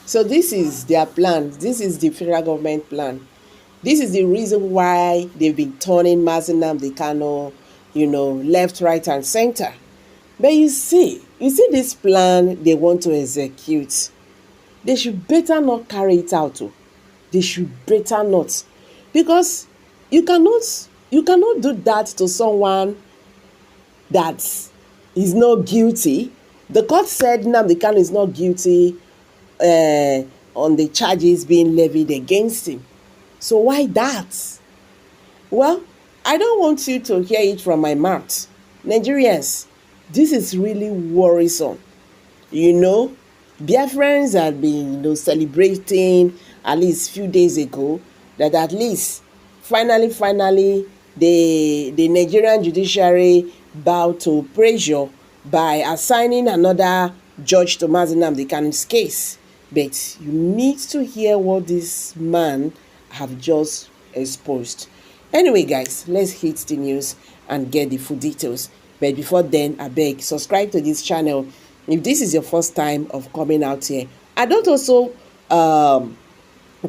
So this is their plan. This is the federal government plan. This is the reason why they've been turning Nnamdi Kanu, left, right, and center. But you see this plan they want to execute. They should better not carry it out. Oh. They should better not. Because you cannot do that to someone that is not guilty. The court said Nnamdi Kanu is not guilty on the charges being levied against him. So why that? Well, I don't want you to hear it from my mouth. Nigerians, this is really worrisome. You know, Biafrans have been celebrating at least few days ago that at least finally the Nigerian judiciary bowed to pressure by assigning another judge to Nnamdi Kanu's case. But you need to hear what this man have just exposed. Anyway, guys, let's hit the news and get the full details. But before then, I beg, subscribe to this channel if this is your first time of coming out here. I don't also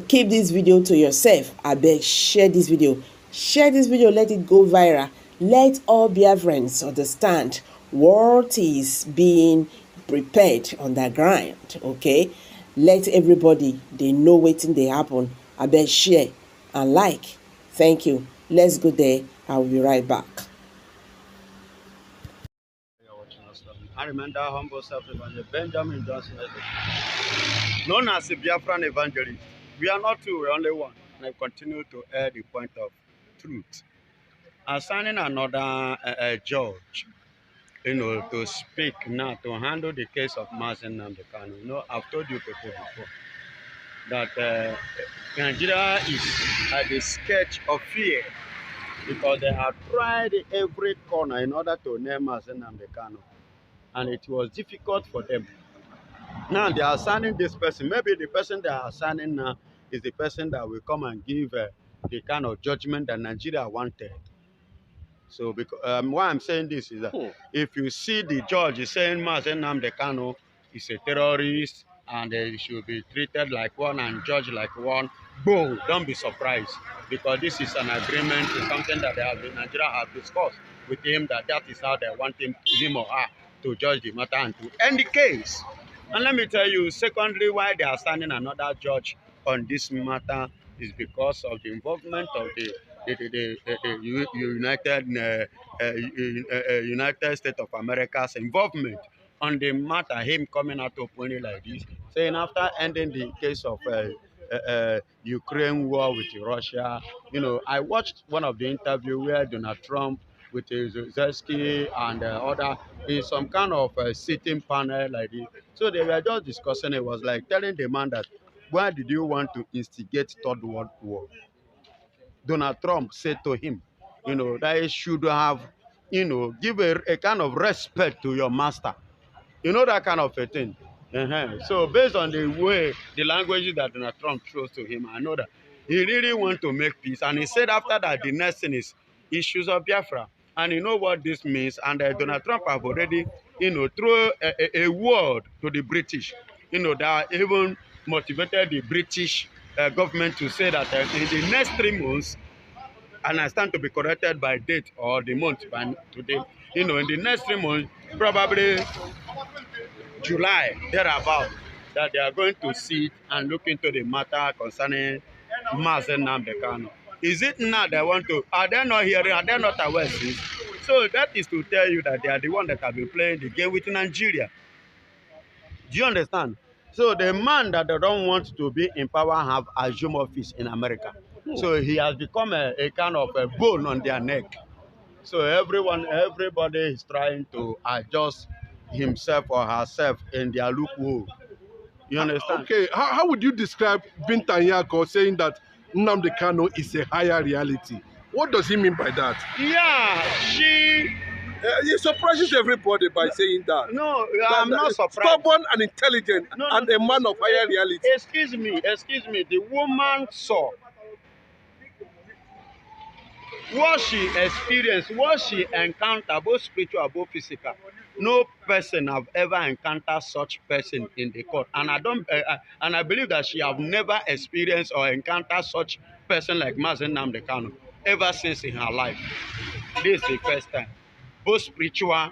keep this video to yourself. I beg, share this video. Share this video, let it go viral. Let all Biafrans understand what is being prepared on the ground, okay? Let everybody, they know wetin dey happen. I beg, share and like. Thank you. Let's go there. I will be right back. I remember humble self-evangelist Benjamin Johnson, known as the Biafran evangelist. We are not two, we're only one. And I continue to air the point of truth. Assigning another judge, to speak now, to handle the case of Nnamdi Kanu. I've told you people before that Nigeria is at the sketch of fear because they have tried every corner in order to name Nnamdi Kanu. And it was difficult for them. Now they are assigning this person. Maybe the person they are assigning now is the person that will come and give the kind of judgment that Nigeria wanted. So, because why I'm saying this is that if you see the judge is saying Nnamdi Kanu is a terrorist and he should be treated like one and judged like one, boom, don't be surprised because this is an agreement, it's something that Nigeria have discussed with him that is how they want him or her to judge the matter and to end the case. And let me tell you, secondly, why they are standing another judge on this matter is because of the involvement of the United States of America's involvement on the matter, him coming out openly like this, saying after ending the case of Ukraine war with Russia. I watched one of the interview where Donald Trump with Zelensky and other in some kind of sitting panel like this. So they were just discussing. It was like telling the man that, why did you want to instigate third world war? Donald Trump said to him, that he should have, give a kind of respect to your master. That kind of a thing. So based on the way, the language that Donald Trump chose to him, I know that he really want to make peace. And he said after that, the next thing is issues of Biafra. And you know what this means? And Donald Trump have already, throw a word to the British, that even motivated the British government to say that in the next 3 months, and I stand to be corrected by date or the month by today, in the next 3 months, probably July, thereabout, that they are going to sit and look into the matter concerning Nnamdi Kanu. Is it now they want to? Are they not hearing? Are they not aware? So that is to tell you that they are the one that have been playing the game with Nigeria. Do you understand? So the man that they don't want to be in power have assumed office in America. So he has become a kind of a bone on their neck. So everybody is trying to adjust himself or herself in their loophole. You understand? Okay, how would you describe Binta Nyako saying that Nnamdi Kanu is a higher reality? What does he mean by that? Yeah, He surprises everybody by saying that. No, I'm not surprised. Stubborn and intelligent and a man of higher reality. Excuse me. The woman saw what she experienced, what she encountered, both spiritual, both physical. No person have ever encountered such person in the court, and I believe that she have never experienced or encountered such person like Nnamdi Kanu ever since in her life. This is the first time, both spiritual,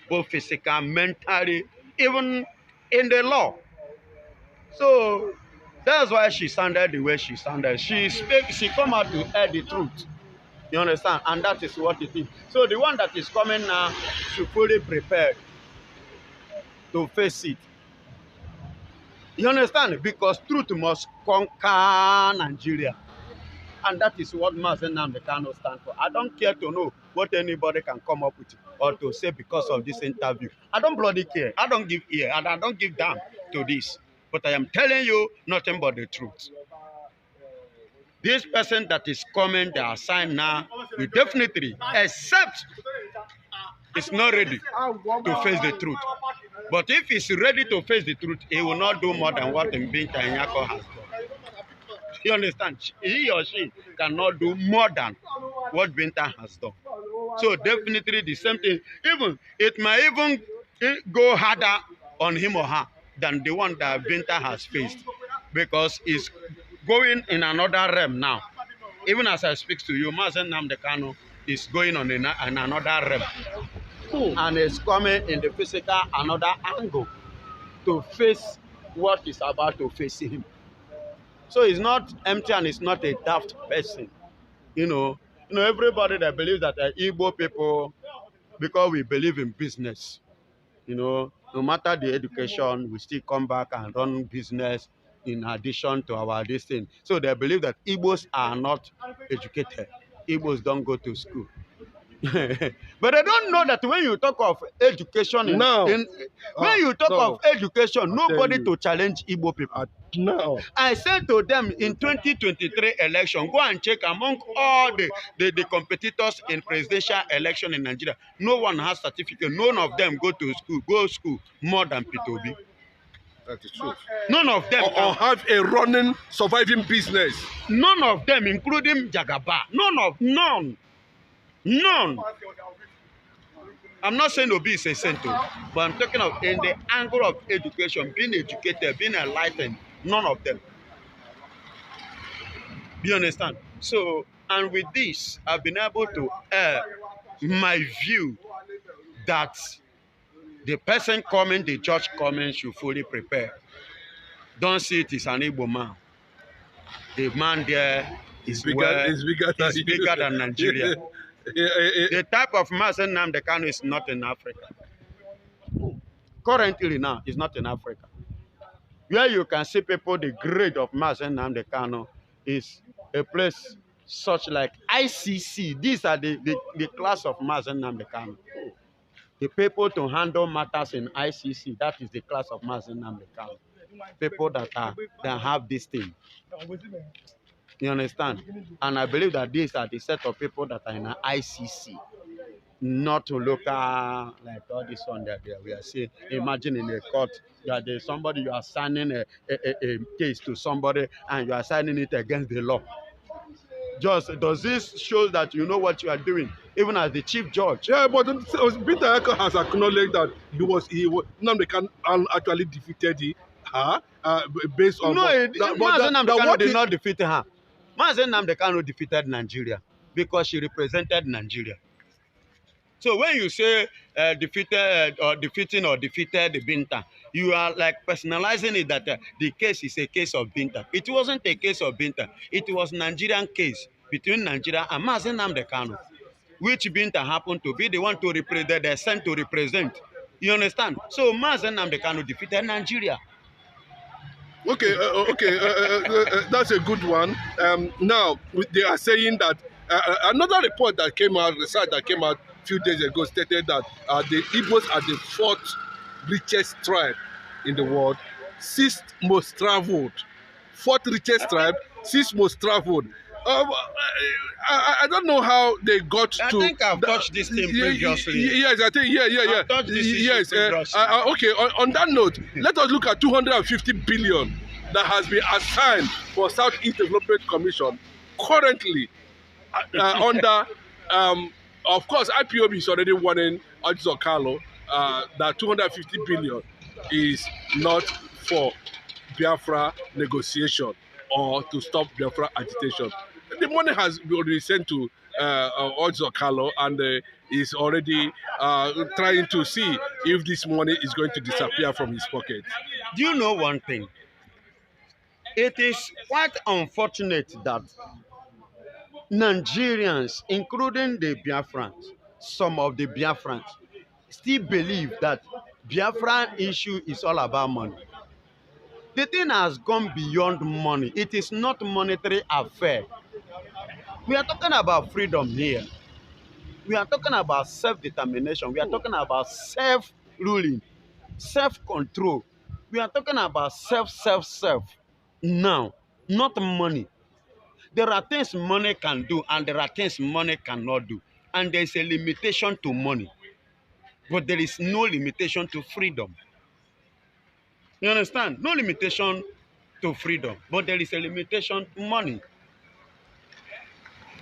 both physical, mentally, even in the law. So that's why she sounded the way she sounded. She come out to air the truth. You understand? And that is what it is. So the one that is coming now should fully prepare to face it. You understand? Because truth must conquer Nigeria. And that is what Nnamdi Kanu stand for. I don't care to know what anybody can come up with or to say because of this interview. I don't bloody care. I don't give ear and I don't give damn to this. But I am telling you nothing but the truth. This person that is coming, they are signed now, will definitely, except it's not ready to face the truth. But if he's ready to face the truth, he will not do more than what Mbinta Nyako has done. You understand? He or she cannot do more than what Binta has done. So definitely the same thing. Even it might even go harder on him or her than the one that Binta has faced, because it's going in another realm now. Even as I speak to you, Nnamdi Kanu is going on in another realm, and it's coming in the physical another angle to face what is about to face him. So he's not empty and he's not a daft person. You know, everybody that believes that Igbo people, because we believe in business, no matter the education, we still come back and run business in addition to our this thing. So they believe that Igbos are not educated. Igbos don't go to school. But I don't know that when you talk of education, when you talk of education, nobody to challenge Igbo people. No. I said to them in 2023 election, go and check among all the competitors in presidential election in Nigeria. No one has certificate. None of them go school more than P2B. That is true. None of them or have a running, surviving business. None of them, including Jagaba. None. I'm not saying Obi is a saint, but I'm talking of in the angle of education, being educated, being enlightened. None of them. Do you understand? So, and with this, I've been able to air my view that the person coming, the judge coming, should fully prepare. Don't see it as an Igbo man. The man there is bigger than Nigeria. The type of Mazen Nnamdi Kanu is not in Africa. Currently now, is not in Africa. Where you can see people, the grade of Mazen Nnamdi Kanu is a place such like ICC. These are the class of Mazen Nnamdi Kanu. The people to handle matters in ICC, that is the class of Mazen Nnamdi Kanu. People that have this thing. You understand? And I believe that these are the set of people that are in an ICC, not to local, like all this one that we are seeing. Imagine in a court that there's somebody, you are signing a case to somebody and you are signing it against the law. Just does this show that you know what you are doing, even as the chief judge? Yeah, but Binta Nyako has acknowledged that Nnamdi Kanu actually defeated her based on. No, Mazen Nnamdi Kanu did not defeat her. Mazen Nnamdi Kanu defeated Nigeria because she represented Nigeria. So when you say defeated Binta, you are like personalizing it that the case is a case of Binta. It wasn't a case of Binta. It was Nigerian case between Nigeria and Mazen Nnamdi Kanu, which Binta happened to be the one to represent, they're sent to represent. You understand? So Mazen Nnamdi Kanu defeated Nigeria. Okay, that's a good one. Now, they are saying that another report that came out, research that came out a few days ago, stated that the Igbos are the 4th richest tribe in the world, 6th most traveled. 4th richest tribe, 6th most traveled. I don't know how they got to. I think I've touched this thing previously. Yes, I think, yeah. I've touched this yes. Okay, on that note, let us look at 250 billion that has been assigned for Southeast Development Commission currently under, of course, IPOB is already warning Ojizokalo that 250 billion is not for Biafra negotiation or to stop Biafra agitation. The money has been sent to Odzo Kalo, and is already trying to see if this money is going to disappear from his pocket. Do you know one thing? It is quite unfortunate that Nigerians, including the Biafrans, some of the Biafrans, still believe that Biafran issue is all about money. The thing has gone beyond money. It is not monetary affair. We are talking about freedom here. We are talking about self-determination. We are talking about self-ruling, self-control. We are talking about self. Now, not money. There are things money can do and there are things money cannot do. And there is a limitation to money. But there is no limitation to freedom. You understand? No limitation to freedom. But there is a limitation to money.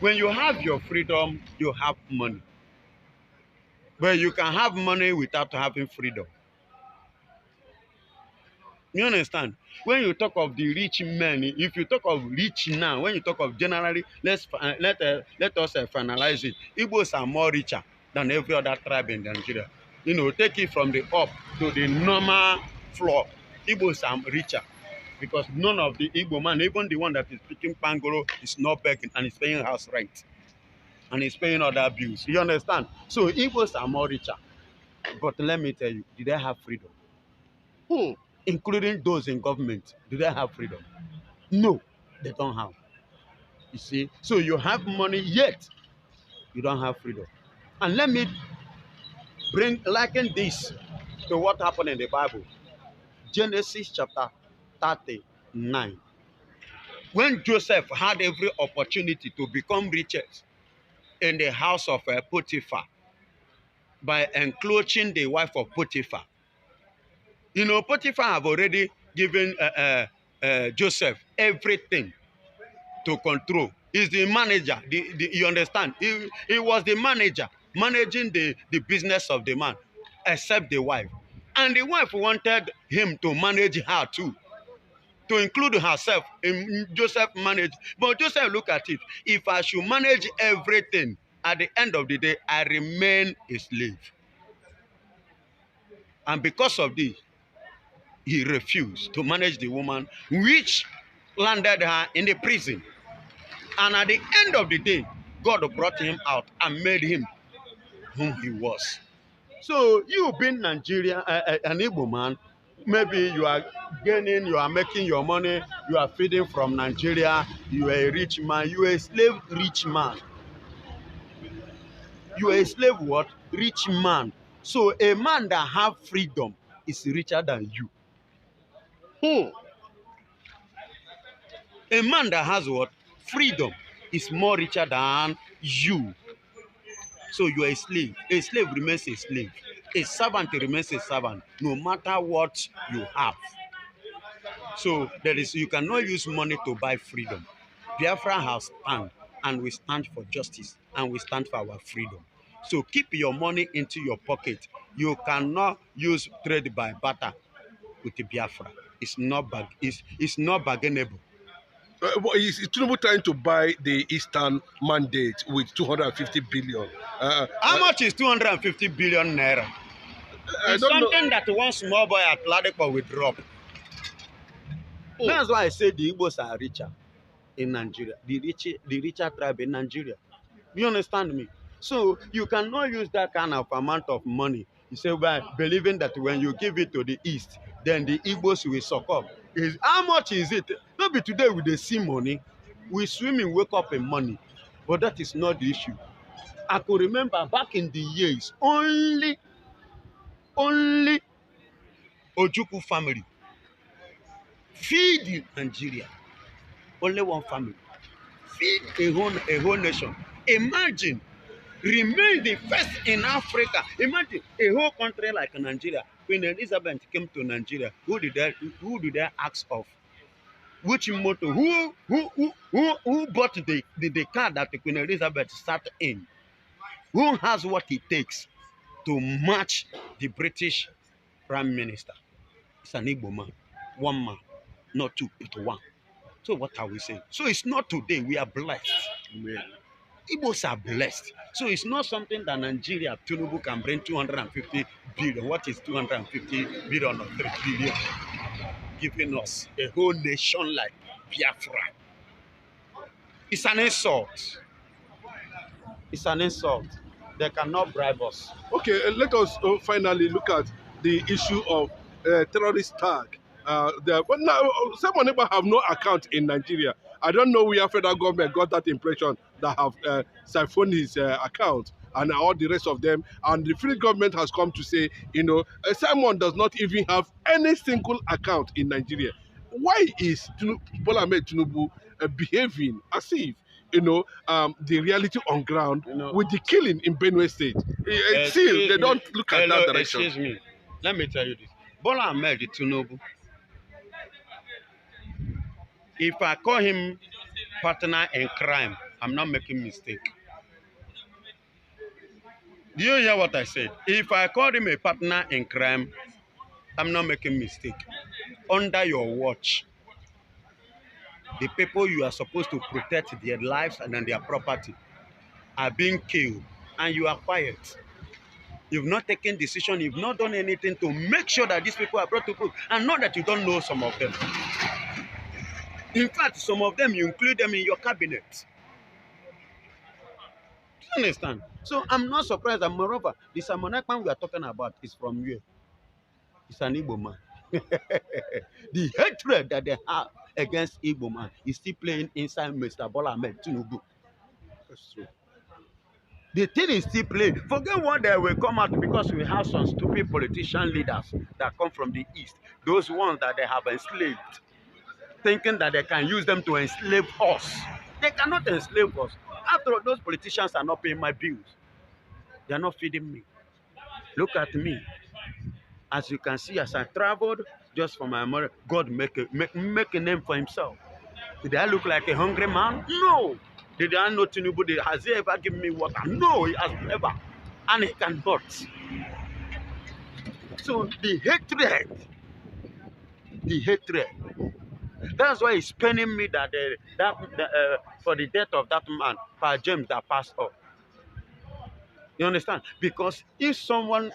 When you have your freedom, you have money. But you can have money without having freedom. You understand? When you talk of the rich men, if you talk of rich now, when you talk of generally, let us finalize it. Igbos are more richer than every other tribe in Nigeria. You know, take it from the up to the normal floor. Igbos are richer because none of the Igbo man, even the one that is speaking Pangolo, is not begging and is paying house rent and is paying other bills. You understand? So Igbos are more richer. But let me tell you, did they have freedom? Including those in government, do they have freedom? No, they don't have. You see, so you have money, yet you don't have freedom. And let me liken this to what happened in the Bible. Genesis chapter 39. When Joseph had every opportunity to become richest in the house of Potiphar by encroaching the wife of Potiphar. You know, Potiphar have already given Joseph everything to control. He's the manager. You understand? He was the manager managing the business of the man, except the wife. And the wife wanted him to manage her too, to include herself in Joseph manage. But Joseph, look at it. If I should manage everything, at the end of the day, I remain a slave. And because of this, he refused to manage the woman, which landed her in the prison. And at the end of the day, God brought him out and made him whom he was. So you being Nigeria, an Igbo man, maybe you are gaining, you are making your money, you are feeding from Nigeria, you are a rich man, you are a slave rich man. You are a slave what? Rich man. So a man that have freedom is richer than you. A man that has what? Freedom is more richer than you. So you are a slave. A slave remains a slave. A servant remains a servant, no matter what you have. So you cannot use money to buy freedom. Biafra has stand, and we stand for justice, and we stand for our freedom. So keep your money into your pocket. You cannot use trade by barter with the Biafra. It's not bargainable. Is Tinubu trying to buy the Eastern mandate with 250 billion? How much is 250 billion naira? It's something that one small boy at Ladepo will drop. That's why I say the Igbos are richer in Nigeria. The richer tribe in Nigeria. You understand me? So you cannot use that kind of amount of money. You say, well, believing that when you give it to the East, then the Igbos will succumb. How much is it? Maybe today we dey see money, we swim and wake up in money, but that is not the issue. I could remember back in the years, only Ojukwu family feed Nigeria. Only one family feed a whole nation. Imagine, remain the first in Africa. Imagine a whole country like Nigeria. When Elizabeth came to Nigeria, who did they ask of? Which motor? Who bought the car that Queen Elizabeth sat in? Who has what it takes? to match the British Prime Minister. It's an Igbo man. One man, not two, but one. So what are we saying? So it's not today. We are blessed. Igbos are blessed. So it's not something that Nigeria, Tinubu can bring 250 billion. What is 250 billion or 3 billion? Giving us a whole nation like Biafra. It's an insult. It's an insult. They cannot bribe us. Okay, let us finally look at the issue of terrorist tag. But now, some people have no account in Nigeria. I don't know where federal government got that impression that have siphoned his account and all the rest of them. And the free government has come to say, you know, Simon does not even have any single account in Nigeria. Why is Bola Ahmed Tinubu behaving as if, you know, the reality on ground, you know, with the killing in Benue State? Still, they don't look at that direction. Excuse me. Let me tell you this. Bola Ahmed Tinubu, if I call him partner in crime, I'm not making mistake. Do you hear what I said? If I call him a partner in crime, I'm not making mistake. Under your watch, the people you are supposed to protect their lives and their property are being killed, and you are quiet. You've not taken decision, you've not done anything to make sure that these people are brought to proof, and not that you don't know some of them. In fact, some of them, you include them in your cabinet. Do you understand? So I'm not surprised, and moreover, the Samonakman we are talking about is from where? It's an Igbo man. The hatred that they have against Igbo man is still playing inside Mr. Bola Ahmed Tinubu. That's true. The thing is still playing. Forget what they will come out, because we have some stupid politician leaders that come from the East. Those ones that they have enslaved, thinking that they can use them to enslave us. They cannot enslave us. After all, those politicians are not paying my bills. They are not feeding me. Look at me. As you can see, as I traveled, just for my mother, God make a name for himself. Did I look like a hungry man? No. Did I know Tinubu? Has he ever given me water? No, he has never. And he cannot. So the hatred. That's why it's paining me that for the death of that man, Pa James, that passed off. You understand? Because if someone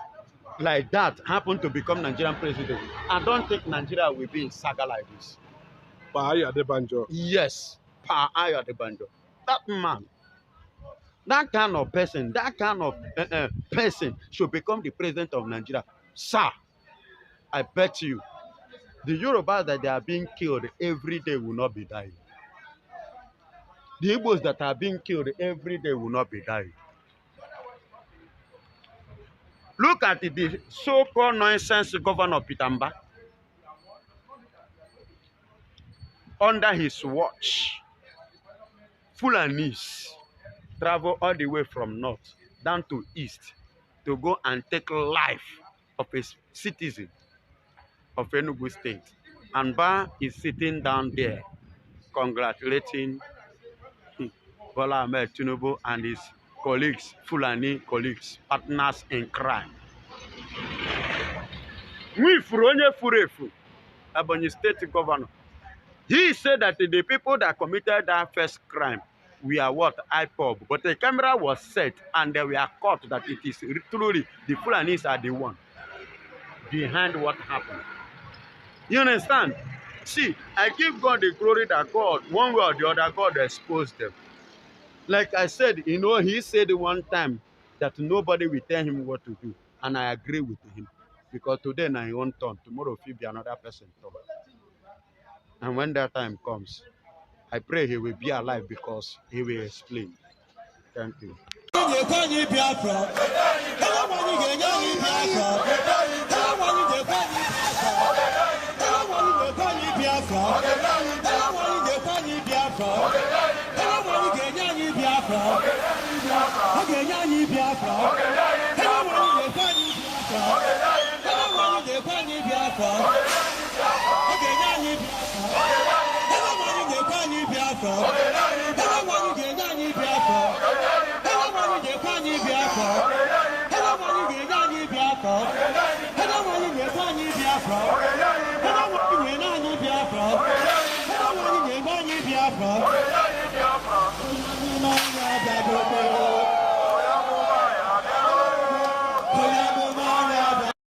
like that happened to become Nigerian president, I don't think Nigeria will be in saga like this. Pa Adebanjo. Yes, Pa Adebanjo. That man, that kind of person, should become the president of Nigeria. Sir, I bet you, the Yorubas that they are being killed every day will not be dying. The Igbos that are being killed every day will not be dying. Look at the so-called nonsense governor Pitamba. Under his watch, Fulanis travel all the way from north down to east to go and take life of a citizen of Enugu State. And Ba is sitting down there congratulating Bola Ahmed Tinubu and his colleagues, Fulani colleagues, partners in crime. Ebonyi State Governor, he said that the people that committed that first crime were what? IPOB. But the camera was set and they were caught that it is truly the Fulanis are the one behind what happened. You understand? See, I give God the glory that God, one way or the other, God exposed them. Like I said, you know, he said one time that nobody will tell him what to do. And I agree with him. Because today, now he won't turn. Tomorrow, he'll be another person. And when that time comes, I pray he will be alive because he will explain. Thank you. Biafra. Biafra.